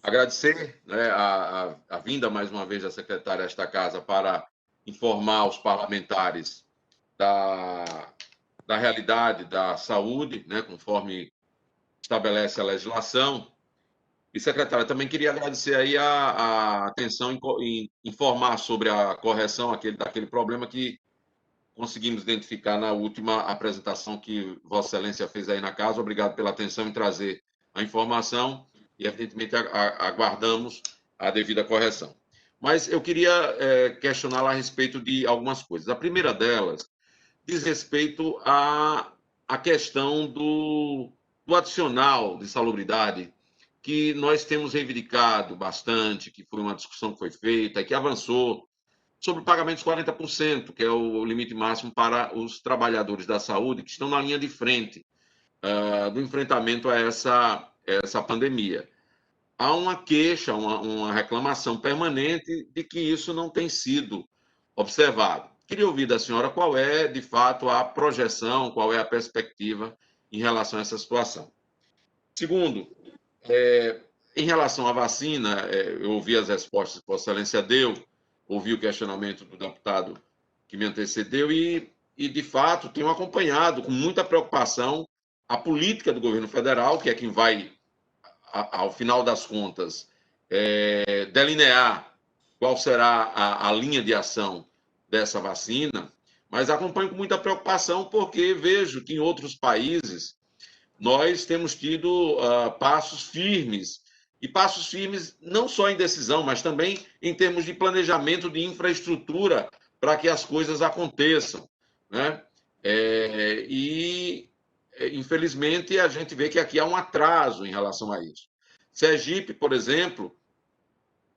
Agradecer, né, a vinda mais uma vez da secretária a esta casa para informar os parlamentares da, da realidade da saúde, né, conforme estabelece a legislação. E, secretária, também queria agradecer aí a atenção em informar sobre a correção daquele problema que conseguimos identificar na última apresentação que Vossa Excelência fez aí na casa. Obrigado pela atenção em trazer a informação e, evidentemente, aguardamos a devida correção. Mas eu queria questioná-la a respeito de algumas coisas. A primeira delas diz respeito à questão do adicional de salubridade, que nós temos reivindicado bastante, que foi uma discussão que foi feita e que avançou sobre o pagamento dos 40%, que é o limite máximo para os trabalhadores da saúde que estão na linha de frente do enfrentamento a essa pandemia. Há uma queixa, uma reclamação permanente de que isso não tem sido observado. Queria ouvir da senhora qual é, de fato, a projeção, qual é a perspectiva em relação a essa situação. Segundo, em relação à vacina, eu ouvi as respostas que Vossa Excelência deu, ouvi o questionamento do deputado que me antecedeu e de fato, tenho acompanhado com muita preocupação a política do governo federal, que é quem vai, ao final das contas, delinear qual será a linha de ação dessa vacina, mas acompanho com muita preocupação porque vejo que em outros países nós temos tido passos firmes, e passos firmes não só em decisão, mas também em termos de planejamento de infraestrutura para que as coisas aconteçam, né? Infelizmente, a gente vê que aqui há um atraso em relação a isso. Sergipe, por exemplo,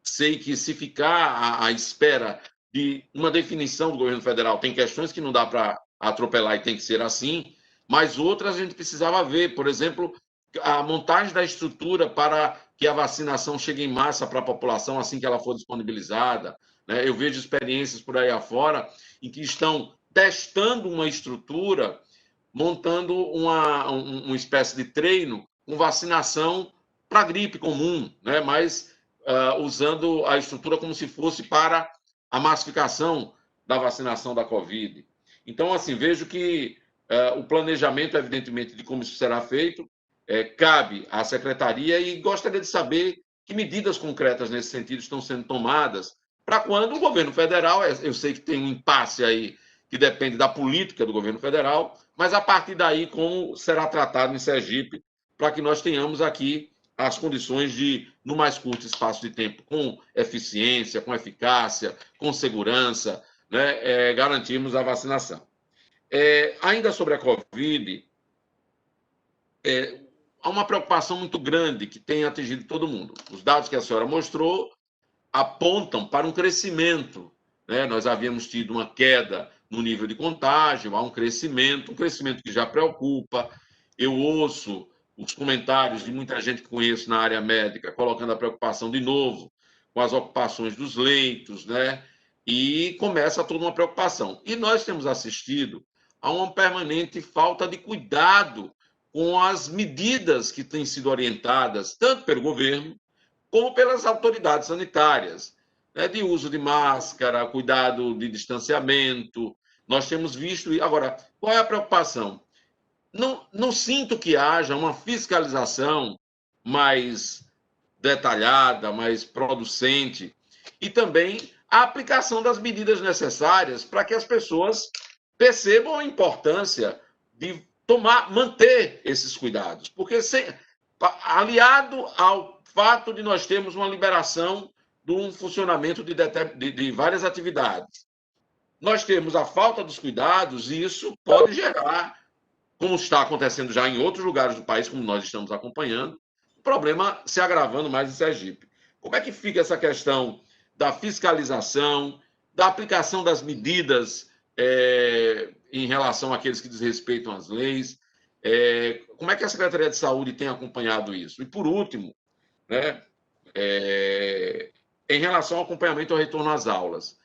sei que se ficar à espera de uma definição do governo federal, tem questões que não dá para atropelar e tem que ser assim, mas outras a gente precisava ver, por exemplo, a montagem da estrutura para que a vacinação chegue em massa para a população assim que ela for disponibilizada, né? Eu vejo experiências por aí afora em que estão testando uma estrutura, montando uma espécie de treino com vacinação para gripe comum, né? Mas usando a estrutura como se fosse para a massificação da vacinação da Covid. Então, assim, vejo que o planejamento, evidentemente, de como isso será feito, cabe à secretaria e gostaria de saber que medidas concretas nesse sentido estão sendo tomadas para quando o governo federal, eu sei que tem um impasse aí que depende da política do governo federal, mas a partir daí como será tratado em Sergipe para que nós tenhamos aqui as condições de, no mais curto espaço de tempo, com eficiência, com eficácia, com segurança, né, garantirmos a vacinação. Ainda sobre a Covid, há uma preocupação muito grande que tem atingido todo mundo. Os dados que a senhora mostrou apontam para um crescimento, né? Nós havíamos tido uma queda no nível de contágio, há um crescimento que já preocupa. Eu ouço os comentários de muita gente que conheço na área médica, colocando a preocupação de novo com as ocupações dos leitos, né? E começa toda uma preocupação. E nós temos assistido a uma permanente falta de cuidado com as medidas que têm sido orientadas, tanto pelo governo, como pelas autoridades sanitárias, né? De uso de máscara, cuidado de distanciamento. Nós temos visto. Agora, qual é a preocupação? Não sinto que haja uma fiscalização mais detalhada, mais producente, e também a aplicação das medidas necessárias para que as pessoas percebam a importância de manter esses cuidados. Porque, aliado ao fato de nós termos uma liberação de um funcionamento de várias atividades, nós temos a falta dos cuidados e isso pode gerar, como está acontecendo já em outros lugares do país, como nós estamos acompanhando, o problema se agravando mais em Sergipe. Como é que fica essa questão da fiscalização, da aplicação das medidas em relação àqueles que desrespeitam as leis? Como é que a Secretaria de Saúde tem acompanhado isso? E, por último, né, em relação ao acompanhamento ao retorno às aulas,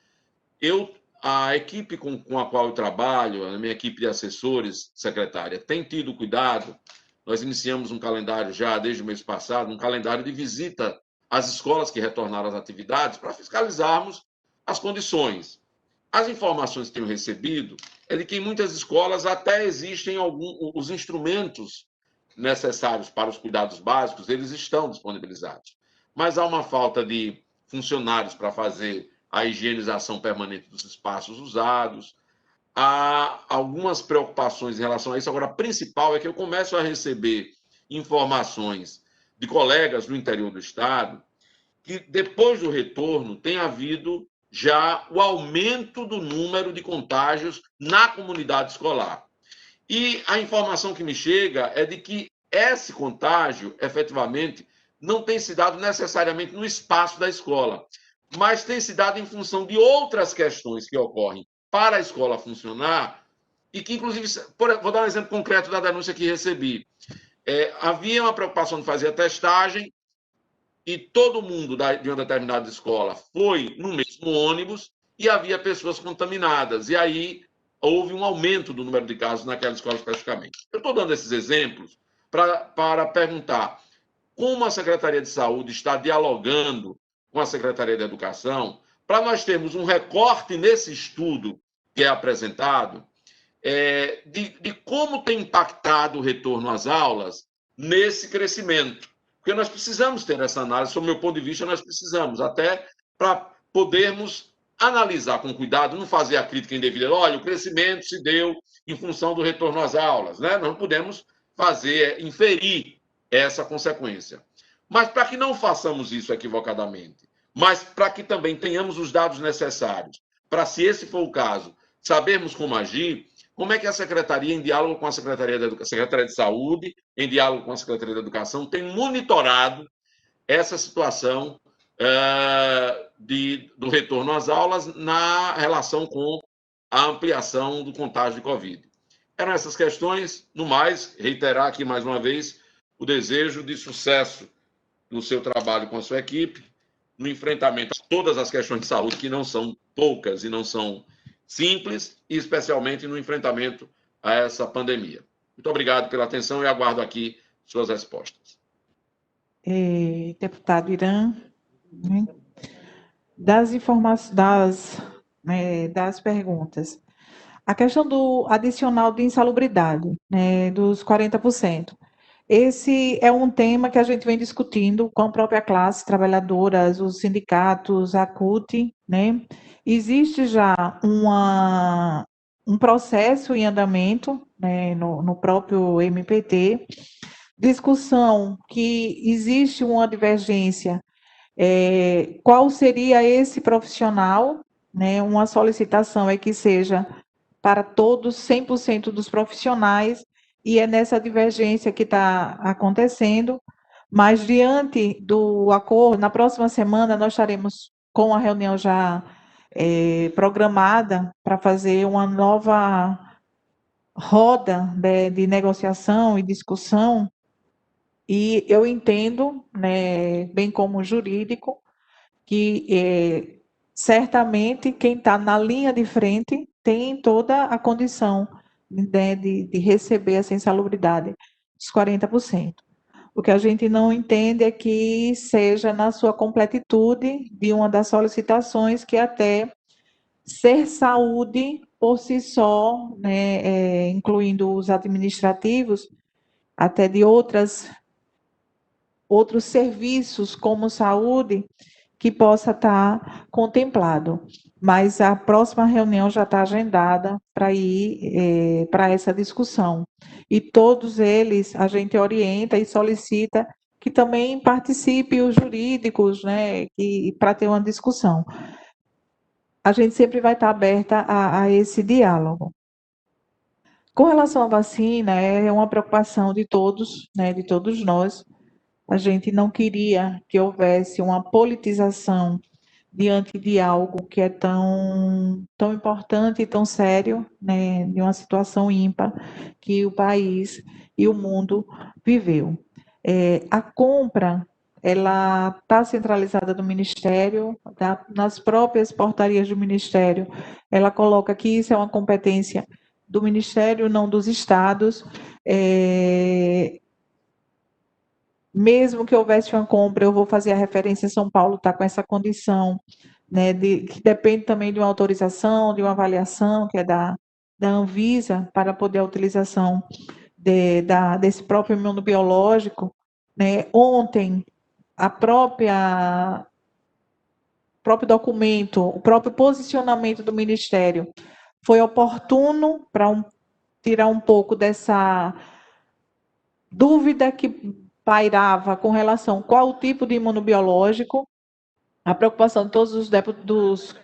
a equipe com a qual eu trabalho, a minha equipe de assessores, secretária, tem tido cuidado. Nós iniciamos um calendário já desde o mês passado, um calendário de visita as escolas que retornaram às atividades para fiscalizarmos as condições. As informações que tenho recebido é de que em muitas escolas até existem os instrumentos necessários para os cuidados básicos, eles estão disponibilizados. Mas há uma falta de funcionários para fazer a higienização permanente dos espaços usados. Há algumas preocupações em relação a isso. Agora, a principal é que eu começo a receber informações de colegas do interior do estado que, depois do retorno, tem havido já o aumento do número de contágios na comunidade escolar. E a informação que me chega é de que esse contágio, efetivamente, não tem se dado necessariamente no espaço da escola, mas tem se dado em função de outras questões que ocorrem para a escola funcionar e que, inclusive, vou dar um exemplo concreto da denúncia que recebi. Havia uma preocupação de fazer a testagem e todo mundo de uma determinada escola foi no mesmo ônibus e havia pessoas contaminadas. E aí houve um aumento do número de casos naquela escola especificamente. Eu estou dando esses exemplos para perguntar como a Secretaria de Saúde está dialogando com a Secretaria de Educação para nós termos um recorte nesse estudo que é apresentado de como tem impactado o retorno às aulas nesse crescimento. Porque nós precisamos ter essa análise, sob o meu ponto de vista, nós precisamos, até para podermos analisar com cuidado, não fazer a crítica indevida. Olha, o crescimento se deu em função do retorno às aulas, né? Nós não podemos inferir essa consequência. Mas para que não façamos isso equivocadamente, mas para que também tenhamos os dados necessários, para, se esse for o caso, sabermos como agir, como é que a Secretaria, em diálogo com a Secretaria de Saúde, em diálogo com a Secretaria da Educação, tem monitorado essa situação do retorno às aulas na relação com a ampliação do contágio de Covid. Eram essas questões. No mais, reiterar aqui mais uma vez o desejo de sucesso no seu trabalho com a sua equipe, no enfrentamento a todas as questões de saúde, que não são poucas e não são simples, e especialmente no enfrentamento a essa pandemia. Muito obrigado pela atenção e aguardo aqui suas respostas. Deputado Irã, né, das informações, das perguntas. A questão do adicional de insalubridade, né, dos 40%. Esse é um tema que a gente vem discutindo com a própria classe, trabalhadoras, os sindicatos, a CUT, né? Existe já um processo em andamento, né, no próprio MPT, discussão que existe uma divergência, qual seria esse profissional, né? Uma solicitação é que seja para todos, 100% dos profissionais, e é nessa divergência que está acontecendo, mas diante do acordo, na próxima semana nós estaremos com a reunião já programada para fazer uma nova roda de negociação e discussão, e eu entendo, né, bem como jurídico, que certamente quem está na linha de frente tem toda a condição, né, de receber essa insalubridade, os 40%. O que a gente não entende é que seja na sua completitude de uma das solicitações, que até ser saúde por si só, né, incluindo os administrativos, até de outros serviços como saúde, que possa estar contemplado. Mas a próxima reunião já está agendada para ir para essa discussão. E todos eles a gente orienta e solicita que também participe os jurídicos, né, para ter uma discussão. A gente sempre vai estar aberta a esse diálogo. Com relação à vacina, é uma preocupação de todos, né, de todos nós. A gente não queria que houvesse uma politização diante de algo que é tão importante e tão sério, né, de uma situação ímpar que o país e o mundo viveu. A compra, ela está centralizada no Ministério, tá? Nas próprias portarias do Ministério, ela coloca que isso é uma competência do Ministério, não dos estados. mesmo que houvesse uma compra, eu vou fazer a referência, São Paulo está com essa condição, né, que depende também de uma autorização, de uma avaliação, que é da Anvisa, para poder a utilização desse próprio imunobiológico, né? Ontem, a próprio documento, o próprio posicionamento do Ministério foi oportuno para tirar um pouco dessa dúvida que pairava com relação a qual o tipo de imunobiológico, a preocupação de todos dos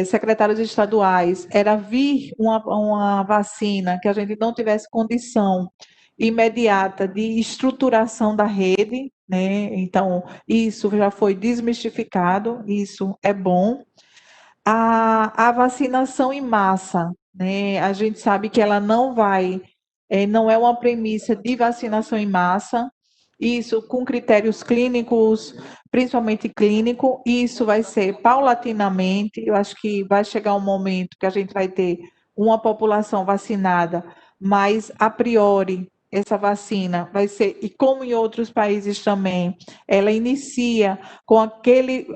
secretários estaduais era vir uma vacina que a gente não tivesse condição imediata de estruturação da rede, né? Então, isso já foi desmistificado, isso é bom. A vacinação em massa, né? A gente sabe que ela não é uma premissa de vacinação em massa, isso com critérios clínicos, principalmente clínico, isso vai ser paulatinamente, eu acho que vai chegar um momento que a gente vai ter uma população vacinada, mas a priori essa vacina vai ser, e como em outros países também, ela inicia com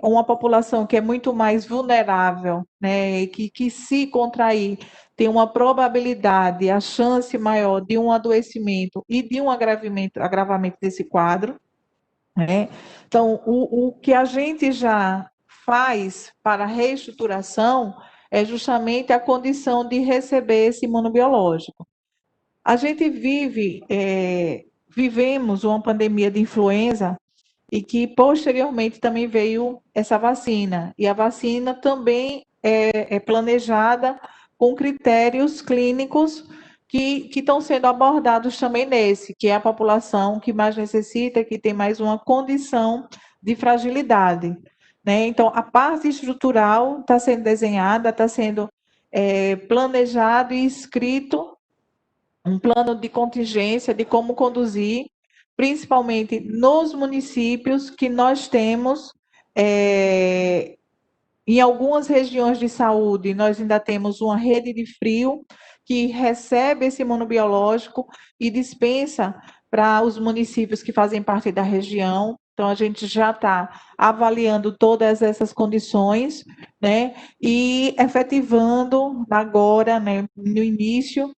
uma população que é muito mais vulnerável, né, e que se contrair tem uma probabilidade, a chance maior de um adoecimento e de um agravamento desse quadro, né? Então, o que a gente já faz para a reestruturação é justamente a condição de receber esse imunobiológico. A gente vivemos uma pandemia de influenza e que posteriormente também veio essa vacina. E a vacina também é planejada com critérios clínicos que estão sendo abordados também nesse, que é a população que mais necessita, que tem mais uma condição de fragilidade. Né? Então, a parte estrutural está sendo desenhada, está sendo planejado e escrito um plano de contingência de como conduzir, principalmente nos municípios que nós temos, em algumas regiões de saúde, nós ainda temos uma rede de frio que recebe esse imunobiológico e dispensa para os municípios que fazem parte da região. Então, a gente já está avaliando todas essas condições, né, e efetivando agora, né, no início,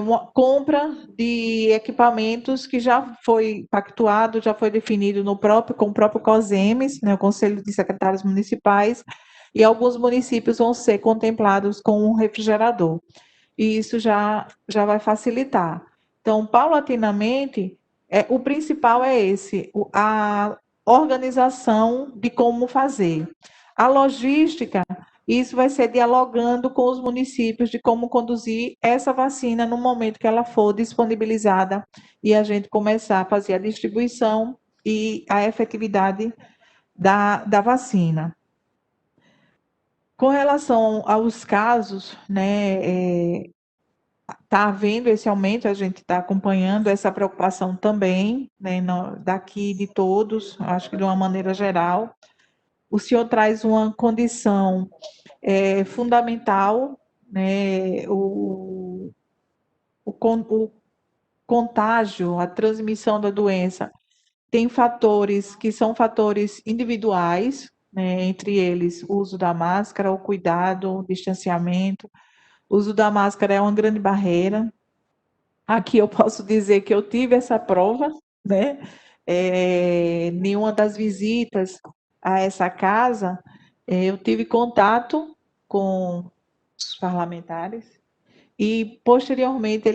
uma compra de equipamentos que já foi pactuado, já foi definido com o próprio COSEMES, né, o Conselho de Secretários Municipais, e alguns municípios vão ser contemplados com um refrigerador. E isso já vai facilitar. Então, paulatinamente, o principal é a organização de como fazer. A logística, isso vai ser dialogando com os municípios de como conduzir essa vacina no momento que ela for disponibilizada e a gente começar a fazer a distribuição e a efetividade da vacina. Com relação aos casos, né, está havendo esse aumento, a gente está acompanhando essa preocupação também, né, daqui de todos, acho que de uma maneira geral. O senhor traz uma condição fundamental, né, o contágio, a transmissão da doença, tem fatores que são fatores individuais, né, entre eles o uso da máscara, o cuidado, o distanciamento. O uso da máscara é uma grande barreira. Aqui eu posso dizer que eu tive essa prova, né? Nenhuma das visitas a essa casa, eu tive contato com os parlamentares e posteriormente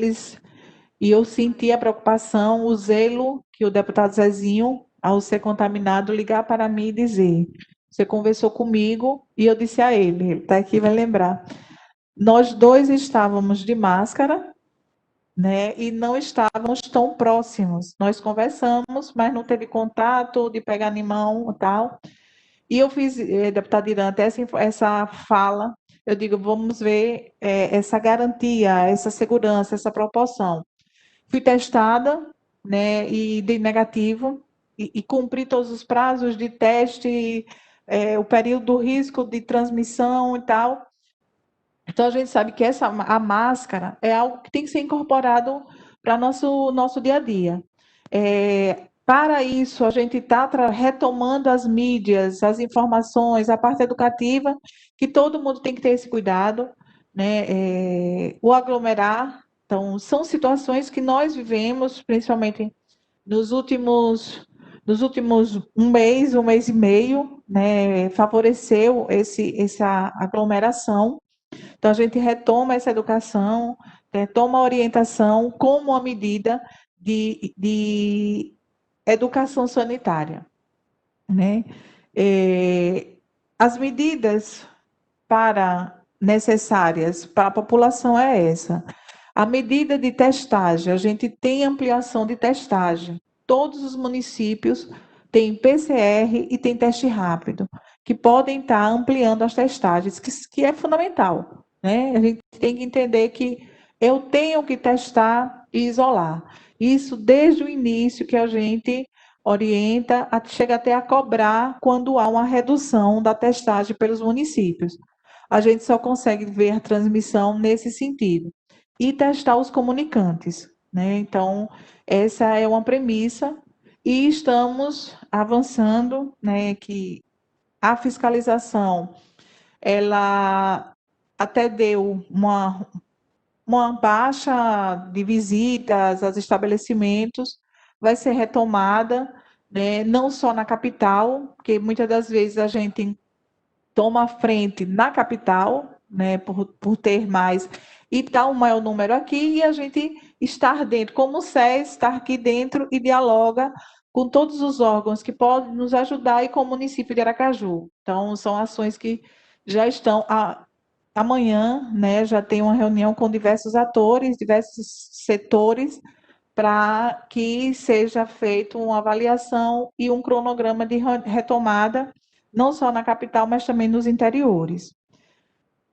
e eu senti a preocupação, o zelo que o deputado Zezinho, ao ser contaminado, ligar para mim e dizer: você conversou comigo e eu disse a ele está aqui, vai lembrar, nós dois estávamos de máscara, né? E não estávamos tão próximos. Nós conversamos, mas não teve contato de pegar em mão e tal. E eu fiz, deputado Irã, até essa fala, eu digo, vamos ver essa garantia, essa segurança, essa proporção. Fui testada, né, e dei negativo, e cumpri todos os prazos de teste, o período do risco de transmissão e tal. Então, a gente sabe que a máscara é algo que tem que ser incorporado para nosso dia a dia. Para isso, a gente está retomando as mídias, as informações, a parte educativa, que todo mundo tem que ter esse cuidado, né? O aglomerar. Então, são situações que nós vivemos, principalmente nos últimos um mês e meio, né? Favoreceu essa aglomeração. Então, a gente retoma essa educação, retoma a orientação como uma medida de educação sanitária, né? As medidas necessárias para a população é essa. A medida de testagem, a gente tem ampliação de testagem. Todos os municípios têm PCR e tem teste rápido, que podem estar ampliando as testagens, que é fundamental, né? A gente tem que entender que eu tenho que testar e isolar. Isso desde o início que a gente orienta, chega até a cobrar quando há uma redução da testagem pelos municípios. A gente só consegue ver a transmissão nesse sentido. E testar os comunicantes, né? Então, essa é uma premissa e estamos avançando, né, que a fiscalização, ela até deu uma baixa de visitas aos estabelecimentos, vai ser retomada, né, não só na capital, porque muitas das vezes a gente toma a frente na capital, né, por ter mais, e está um maior número aqui, e a gente estar dentro, como o SES, estar aqui dentro e dialoga com todos os órgãos que podem nos ajudar e com o município de Aracaju. Então, são ações que já estão. Amanhã, né, já tem uma reunião com diversos atores, diversos setores, para que seja feita uma avaliação e um cronograma de retomada, não só na capital, mas também nos interiores.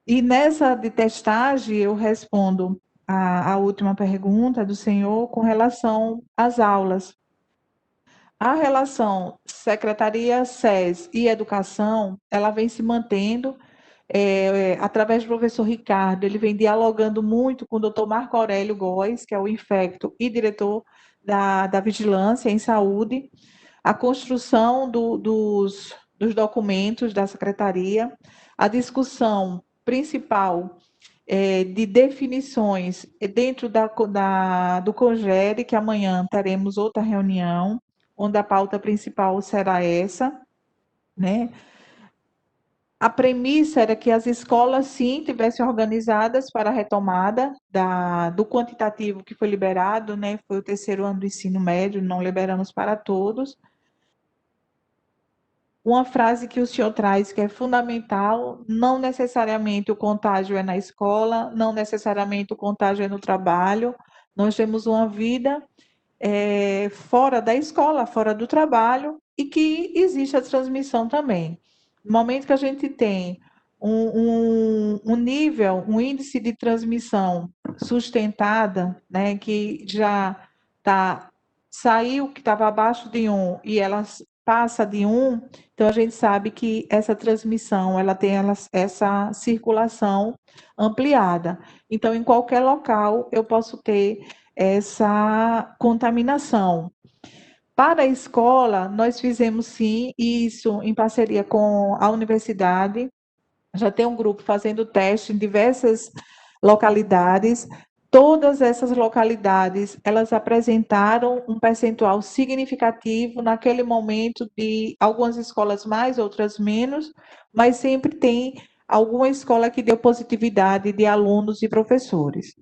E nessa de testagem, eu respondo a última pergunta do senhor com relação às aulas. A relação Secretaria SES e Educação, ela vem se mantendo através do professor Ricardo, ele vem dialogando muito com o doutor Marco Aurélio Góes, que é o infecto e diretor da Vigilância em Saúde, a construção dos documentos da secretaria, a discussão principal de definições dentro do COGERE, que amanhã teremos outra reunião, onde a pauta principal será essa, né? A premissa era que as escolas, sim, tivessem organizadas para a retomada do quantitativo que foi liberado, né? Foi o terceiro ano do ensino médio, não liberamos para todos. Uma frase que o senhor traz que é fundamental: não necessariamente o contágio é na escola, não necessariamente o contágio é no trabalho. Nós temos uma vida fora da escola, fora do trabalho, e que existe a transmissão também. No momento que a gente tem um nível, um índice de transmissão sustentada, né, que já saiu, que estava abaixo de 1 e ela passa de 1, então a gente sabe que essa transmissão ela tem essa circulação ampliada. Então, em qualquer local, eu posso ter essa contaminação. Para a escola, nós fizemos sim isso em parceria com a universidade. Já tem um grupo fazendo teste em diversas localidades. Todas essas localidades, elas apresentaram um percentual significativo naquele momento de algumas escolas mais, outras menos, mas sempre tem alguma escola que deu positividade de alunos e professores.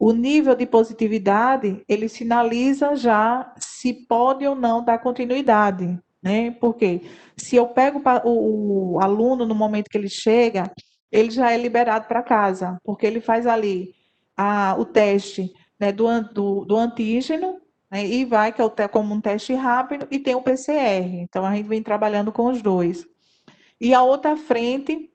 O nível de positividade, ele sinaliza já se pode ou não dar continuidade, né? Porque se eu pego o aluno no momento que ele chega, ele já é liberado para casa, porque ele faz ali o teste, né, do antígeno, né, e vai, que é como um teste rápido, e tem o PCR. Então, a gente vem trabalhando com os dois. E a outra frente,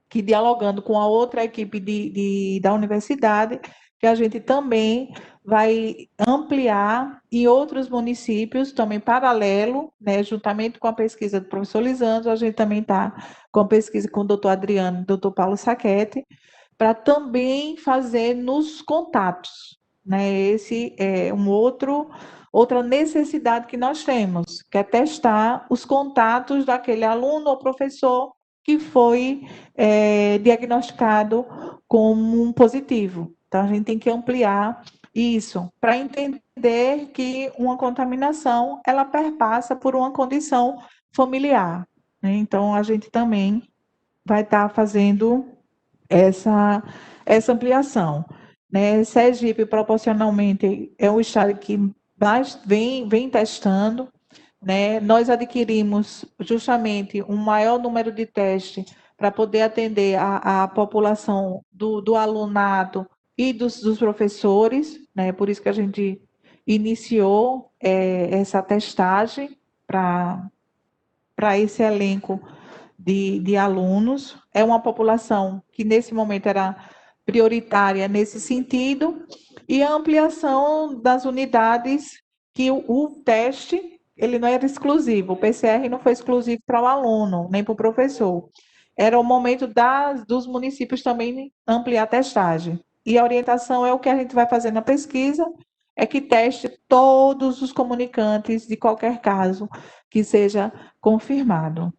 que dialogando com a outra equipe da universidade, que a gente também vai ampliar em outros municípios, também paralelo, né, juntamente com a pesquisa do professor Lisandro, a gente também está com a pesquisa com o doutor Adriano e o doutor Paulo Saquete, para também fazer nos contatos. né? Esse é outra necessidade que nós temos, que é testar os contatos daquele aluno ou professor que foi diagnosticado como um positivo. Então, a gente tem que ampliar isso para entender que uma contaminação ela perpassa por uma condição familiar, né? Então, a gente também vai estar fazendo essa, essa ampliação, né? Sergipe, proporcionalmente, é o estado que mais vem testando, né? Nós adquirimos justamente um maior número de testes para poder atender a população do alunado e dos professores, né? Por isso que a gente iniciou essa testagem para esse elenco de alunos. É uma população que, nesse momento, era prioritária nesse sentido, e a ampliação das unidades, que o teste ele não era exclusivo, o PCR não foi exclusivo para o aluno, nem para o professor. Era o momento dos municípios também ampliar a testagem. E a orientação é o que a gente vai fazer na pesquisa, é que teste todos os comunicantes de qualquer caso que seja confirmado.